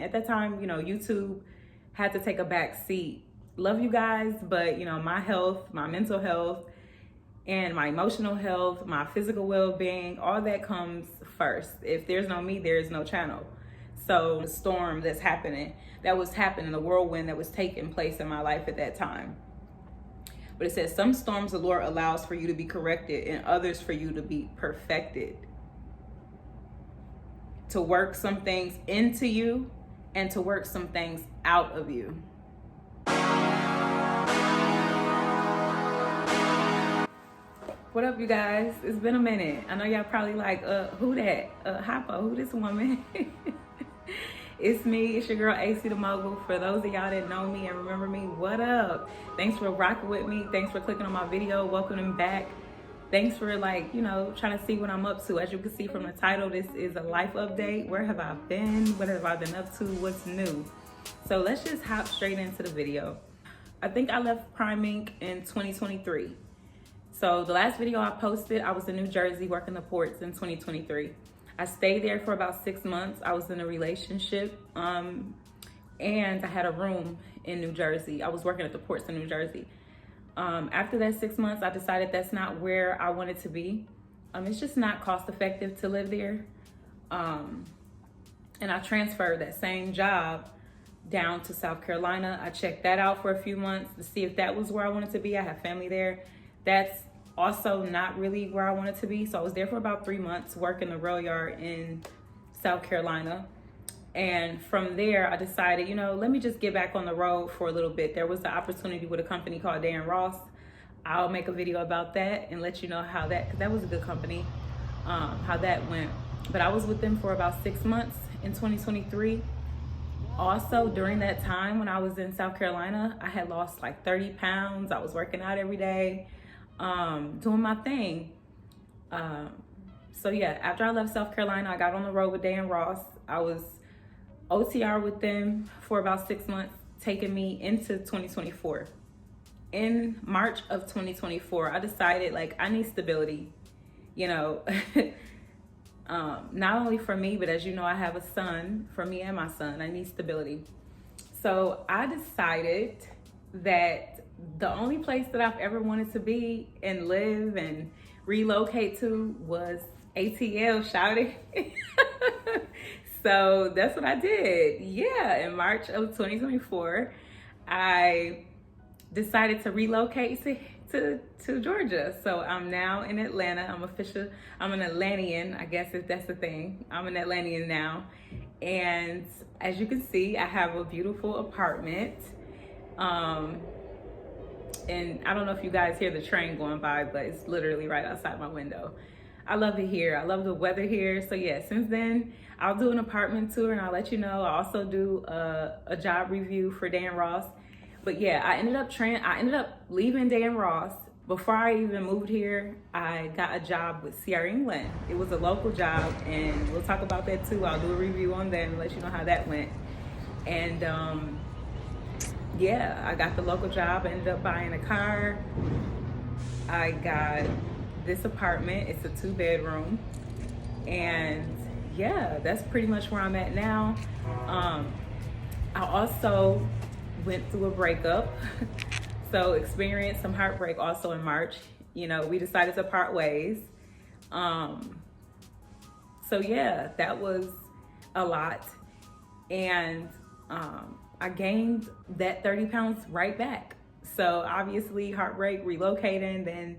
At that time, YouTube had to take a back seat. Love you guys, but my health, my mental health, and my emotional health, my physical well-being, all that comes first. If there's no me, there's no channel. So the storm that was happening, the whirlwind that was taking place in my life at that time. But it says, some storms the Lord allows for you to be corrected and others for you to be perfected. To work some things into you and to work some things out of you. What up, you guys? It's been a minute. I know y'all probably like, who that? Hoppo, who this woman? It's me, it's your girl AC the Mogul. For those of y'all that know me and remember me, what up? Thanks for rocking with me. Thanks for clicking on my video. Welcome back. Thanks for trying to see what I'm up to. As you can see from the title, this is a life update. Where have I been? What have I been up to? What's new? So let's just hop straight into the video. I think I left Prime Inc. in 2023. So the last video I posted, I was in New Jersey working the ports in 2023. I stayed there for about 6 months. I was in a relationship and I had a room in New Jersey. I was working at the ports in New Jersey. After that 6 months, I decided that's not where I wanted to be. It's just not cost effective to live there. And I transferred that same job down to South Carolina. I checked that out for a few months to see if that was where I wanted to be. I have family there. That's also not really where I wanted to be. So I was there for about 3 months working the rail yard in South Carolina. And from there, I decided, let me just get back on the road for a little bit. There was the opportunity with a company called Dan Ross. I'll make a video about that and let you know how because that was a good company, how that went. But I was with them for about 6 months in 2023. Also, during that time when I was in South Carolina, I had lost like 30 pounds. I was working out every day, doing my thing. So yeah, after I left South Carolina, I got on the road with Dan Ross. I was OTR with them for about 6 months, taking me into 2024. In March of 2024, I decided I need stability, not only for me, but as you know, I have a son. For me and my son, I need stability. So I decided that the only place that I've ever wanted to be and live and relocate to was ATL, shouting. So that's what I did. Yeah, in March of 2024, I decided to relocate to Georgia. So I'm now in Atlanta. I'm an Atlantean, I guess, if that's the thing. I'm an Atlantean now. And as you can see, I have a beautiful apartment. And I don't know if you guys hear the train going by, but it's literally right outside my window. I love it here. I love the weather here. So yeah, since then, I'll do an apartment tour and I'll let you know. I also do a job review for Dan Ross. But yeah, I ended up leaving Dan Ross. Before I even moved here, I got a job with CR England. It was a local job, and we'll talk about that too. I'll do a review on that and let you know how that went. And yeah, I got the local job. I ended up buying a car. I got this apartment. It's a 2-bedroom. And yeah, that's pretty much where I'm at now. I also went through a breakup. So experienced some heartbreak also in March. We decided to part ways. So yeah, that was a lot. And I gained that 30 pounds right back. So obviously heartbreak, relocating, then,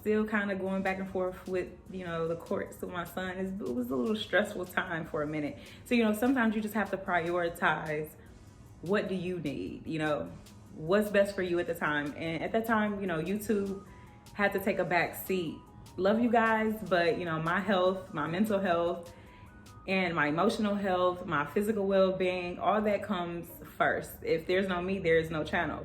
still kind of going back and forth with, the courts with my son. It was a little stressful time for a minute. So, sometimes you just have to prioritize, what do you need? What's best for you at the time. And at that time, YouTube had to take a back seat. Love you guys, but my health, my mental health, and my emotional health, my physical well-being, all that comes first. If there's no me, there's no channel.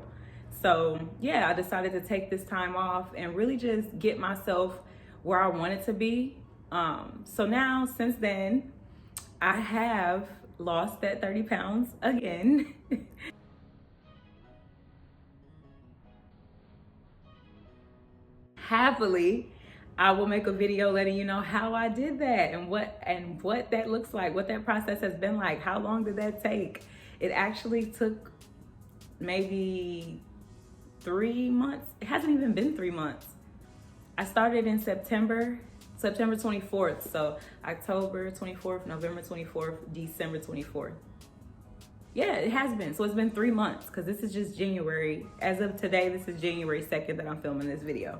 So yeah, I decided to take this time off and really just get myself where I wanted to be. So now, since then, I have lost that 30 pounds again. Happily, I will make a video letting you know how I did that and what that looks like, what that process has been like. How long did that take? It actually took maybe 3 months. It hasn't even been 3 months. I started in September 24th. So October 24th, November 24th, December 24th. Yeah, it has been. So it's been 3 months because this is just January. As of today, this is January 2nd that I'm filming this video.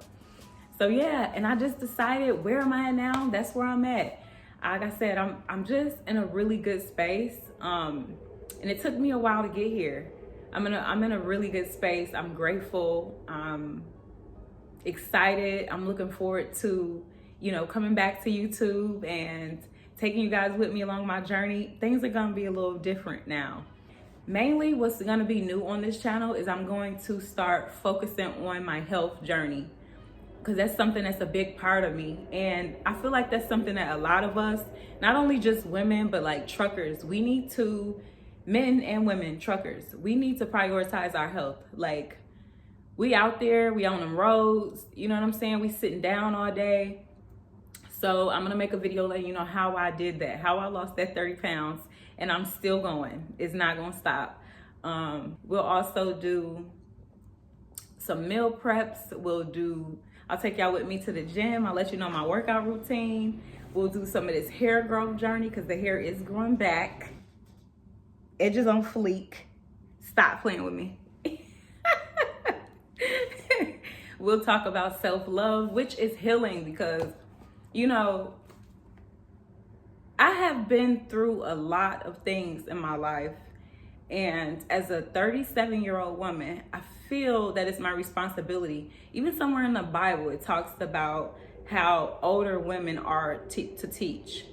So yeah, and I just decided, where am I at now? That's where I'm at. Like I said, I'm just in a really good space. And it took me a while to get here. I'm in a really good space. I'm grateful. I'm excited. I'm looking forward to, coming back to YouTube and taking you guys with me along my journey. Things are gonna be a little different now. Mainly what's gonna be new on this channel is I'm going to start focusing on my health journey, because that's something that's a big part of me. And I feel like that's something that a lot of us, not only just women, but like truckers, we need to, men and women, truckers, we need to prioritize our health. Like, we out there, we on them roads, you know what I'm saying? We sitting down all day. So I'm gonna make a video letting you know how I did that, how I lost that 30 pounds, and I'm still going. It's not gonna stop. We'll also do some meal preps. I'll take y'all with me to the gym. I'll let you know my workout routine. We'll do some of this hair growth journey because the hair is growing back. Edges on fleek. Stop playing with me. We'll talk about self-love, which is healing, because, I have been through a lot of things in my life. And as a 37-year-old woman, I feel that it's my responsibility. Even somewhere in the Bible, it talks about how older women are to teach.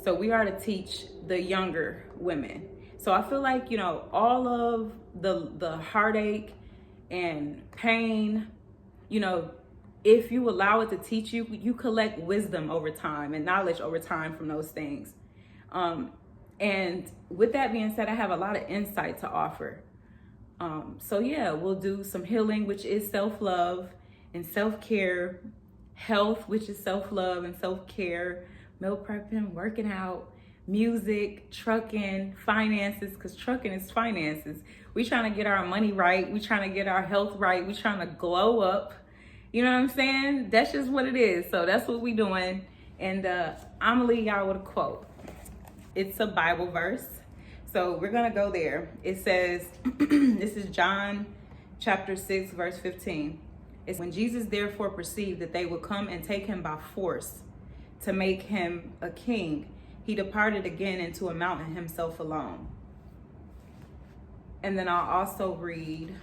So we are to teach the younger women. So I feel like, all of the heartache and pain, if you allow it to teach you, you collect wisdom over time and knowledge over time from those things. And with that being said, I have a lot of insight to offer. So yeah, we'll do some healing, which is self-love, and self-care, health, which is self-love and self-care, meal prepping, working out, music, trucking, finances, because trucking is finances. We trying to get our money right. We trying to get our health right. We trying to glow up. You know what I'm saying? That's just what it is. So that's what we doing. And I'm gonna leave y'all with a quote. It's a Bible verse. So we're gonna go there. It says, this is John chapter 6, verse 15. It's, when Jesus therefore perceived that they would come and take him by force to make him a king, he departed again into a mountain himself alone. And then I'll also read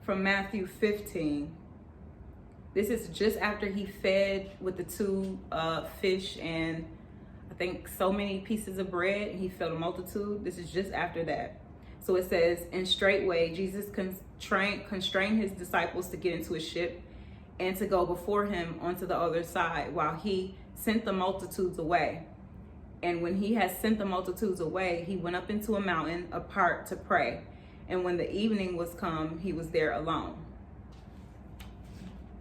from Matthew 15. This is just after he fed with the 2 fish and I think so many pieces of bread. He fed a multitude. This is just after that. So it says, and straightway Jesus constrained his disciples to get into a ship and to go before him onto the other side while he sent the multitudes away. And when he had sent the multitudes away, he went up into a mountain apart to pray. And when the evening was come, he was there alone.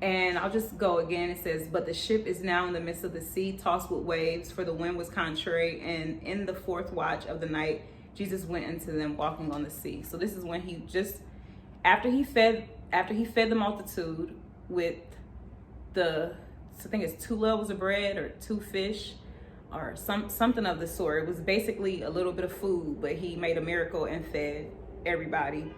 And I'll just go again. It says, but the ship is now in the midst of the sea, tossed with waves, for the wind was contrary. And in the 4th watch of the night, Jesus went into them walking on the sea. So this is when he just, after he fed the multitude with I think it's 2 loaves of bread or 2 fish or something of the sort. It was basically a little bit of food, but he made a miracle and fed everybody.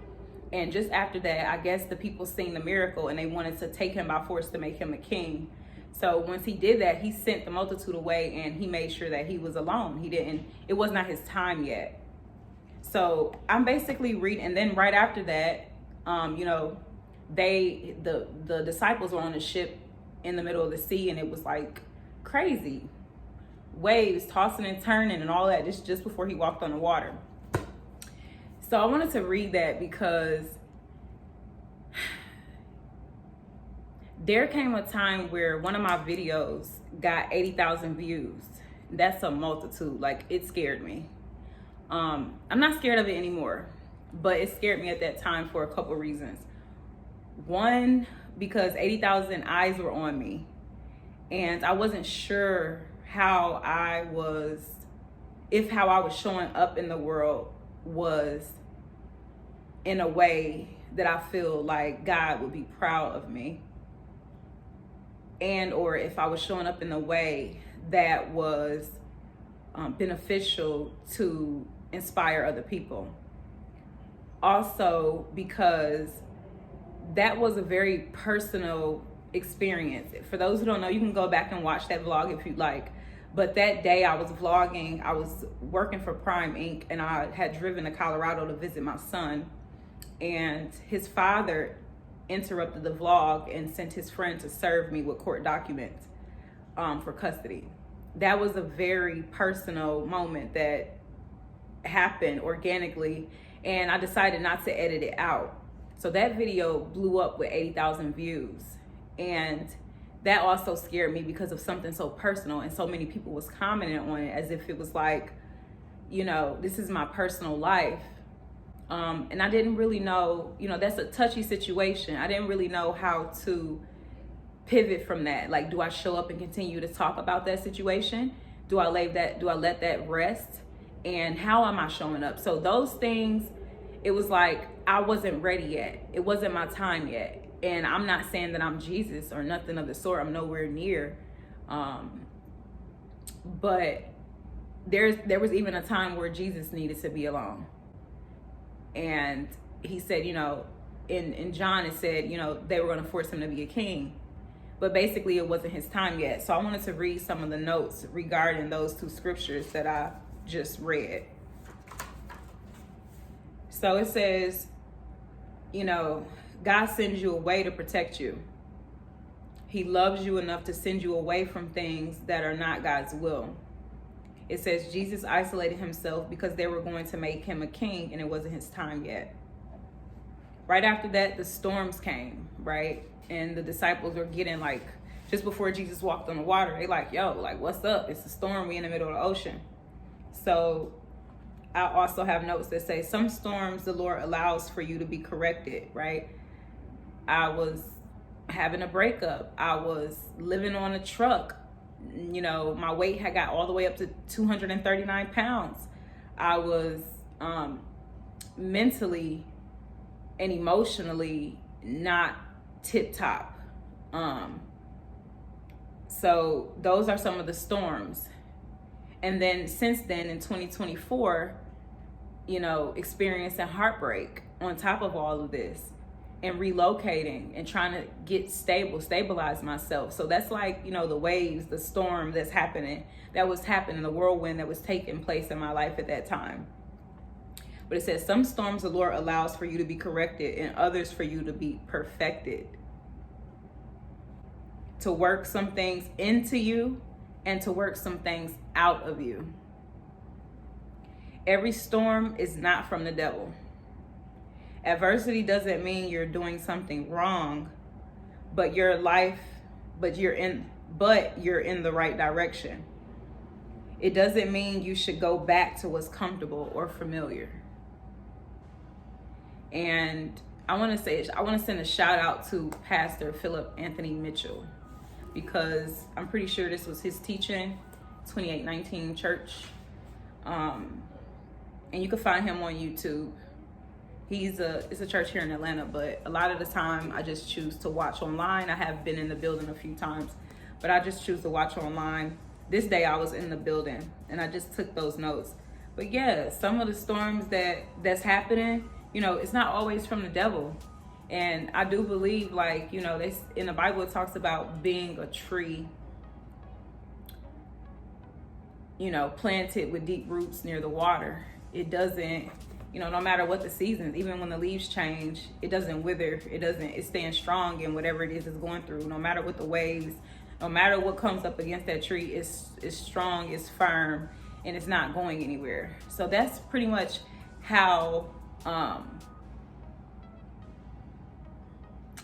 And just after that, I guess the people seen the miracle and they wanted to take him by force to make him a king. So once he did that, he sent the multitude away and he made sure that he was alone. It was not his time yet. So I'm basically reading, and then right after that, the disciples were on a ship in the middle of the sea, and it was like crazy. Waves tossing and turning and all that. This just before he walked on the water. So I wanted to read that because there came a time where one of my videos got 80,000 views. That's a multitude. Like, it scared me. I'm not scared of it anymore, but it scared me at that time for a couple reasons. One, because 80,000 eyes were on me. And I wasn't sure how I was showing up in the world was in a way that I feel like God would be proud of me. And or if I was showing up in a way that was beneficial to inspire other people. Also, because that was a very personal experience. For those who don't know, you can go back and watch that vlog if you'd like. But that day I was vlogging, I was working for Prime Inc. and I had driven to Colorado to visit my son. And his father interrupted the vlog and sent his friend to serve me with court documents for custody. That was a very personal moment that happened organically, and I decided not to edit it out. So that video blew up with 80,000 views, and that also scared me because of something so personal, and so many people was commenting on it as if it was like, you know, this is my personal life. And I didn't really know, you know, that's a touchy situation. I didn't really know how to pivot from that. Like, do I show up and continue to talk about that situation? Do I let that rest? And how am I showing up? So those things, it was like, I wasn't ready yet. It wasn't my time yet. And I'm not saying that I'm Jesus or nothing of the sort. I'm nowhere near. But there was even a time where Jesus needed to be alone. And he said, you know, in John it said, you know, they were going to force him to be a king. But basically it wasn't his time yet. So I wanted to read some of the notes regarding those two scriptures that I just read. So it says, you know, God sends you away to protect you. He loves you enough to send you away from things that are not God's will. It says Jesus isolated himself because they were going to make him a king and it wasn't his time yet. Right after that, the storms came, right? And the disciples were getting like, just before Jesus walked on the water, they like, yo, like, what's up? It's a storm. We in the middle of the ocean. So I also have notes that say some storms the Lord allows for you to be corrected, right? I was having a breakup. I was living on a truck. You know, my weight had got all the way up to 239 pounds. I was mentally and emotionally not tip top. So those are some of the storms. And then since then in 2024, you know, experiencing heartbreak on top of all of this, and relocating and trying to get stabilize myself. So that's like, you know, the waves, the storm that was happening, the whirlwind that was taking place in my life at that time. But it says some storms the Lord allows for you to be corrected and others for you to be perfected. To work some things into you and to work some things out of you. Every storm is not from the devil. Adversity doesn't mean you're doing something wrong, but you're in the right direction. It doesn't mean you should go back to what's comfortable or familiar. And I want to send a shout out to Pastor Philip Anthony Mitchell, because I'm pretty sure this was his teaching, 2819 Church. And you can find him on YouTube. It's a church here in Atlanta, but a lot of the time I just choose to watch online. I have been in the building a few times, but I just choose to watch online. This day I was in the building and I just took those notes. But yeah, some of the storms that's happening, you know, it's not always from the devil. And I do believe, like, you know, in the Bible it talks about being a tree, you know, planted with deep roots near the water. It doesn't, you know, no matter what the seasons, even when the leaves change, it doesn't wither. It stands strong in whatever it is it's going through. No matter what the waves, no matter what comes up against that tree, it's strong, it's firm, and it's not going anywhere. So that's pretty much how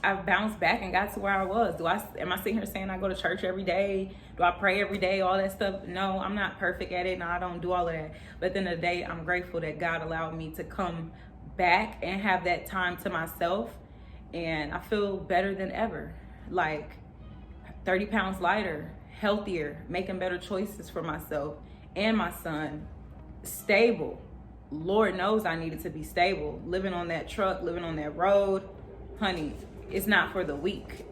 I've bounced back and got to where I was. Am I sitting here saying I go to church every day? Do I pray every day? All that stuff? No, I'm not perfect at it. No, I don't do all of that. But at the end of the day, I'm grateful that God allowed me to come back and have that time to myself and I feel better than ever. Like 30 pounds lighter, healthier, making better choices for myself and my son, stable. Lord knows I needed to be stable. Living on that truck, living on that road, honey, it's not for the weak.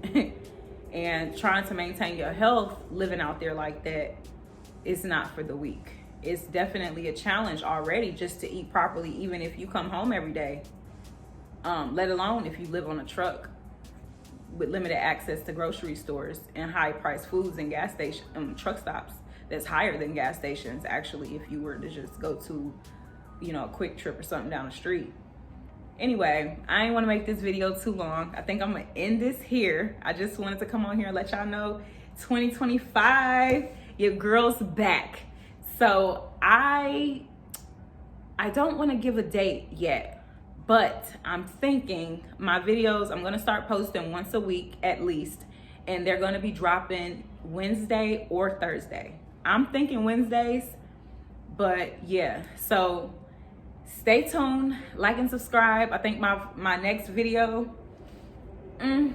And trying to maintain your health, living out there like that, it's not for the weak. It's definitely a challenge already just to eat properly, even if you come home every day. Let alone if you live on a truck with limited access to grocery stores and high priced foods and gas station truck stops that's higher than gas stations, actually, if you were to just go to, you know, a quick trip or something down the street. Anyway, I didn't want to make this video too long. I think I'm gonna end this here. I just wanted to come on here and let y'all know 2025, your girl's back. So I don't want to give a date yet, but I'm thinking my videos, I'm going to start posting once a week at least, and they're going to be dropping Wednesday or Thursday. I'm thinking Wednesdays, but yeah, so stay tuned, like and subscribe. I think my next video, I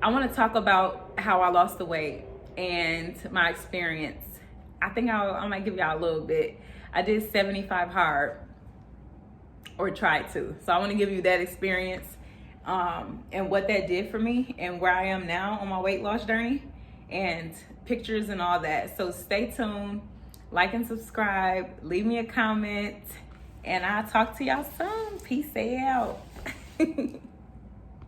want to talk about how I lost the weight and my experience. I think I might give y'all a little bit. I did 75 hard, or tried to. So I want to give you that experience and what that did for me and where I am now on my weight loss journey, and pictures and all that. So stay tuned, like and subscribe, leave me a comment, and I'll talk to y'all soon. Peace out.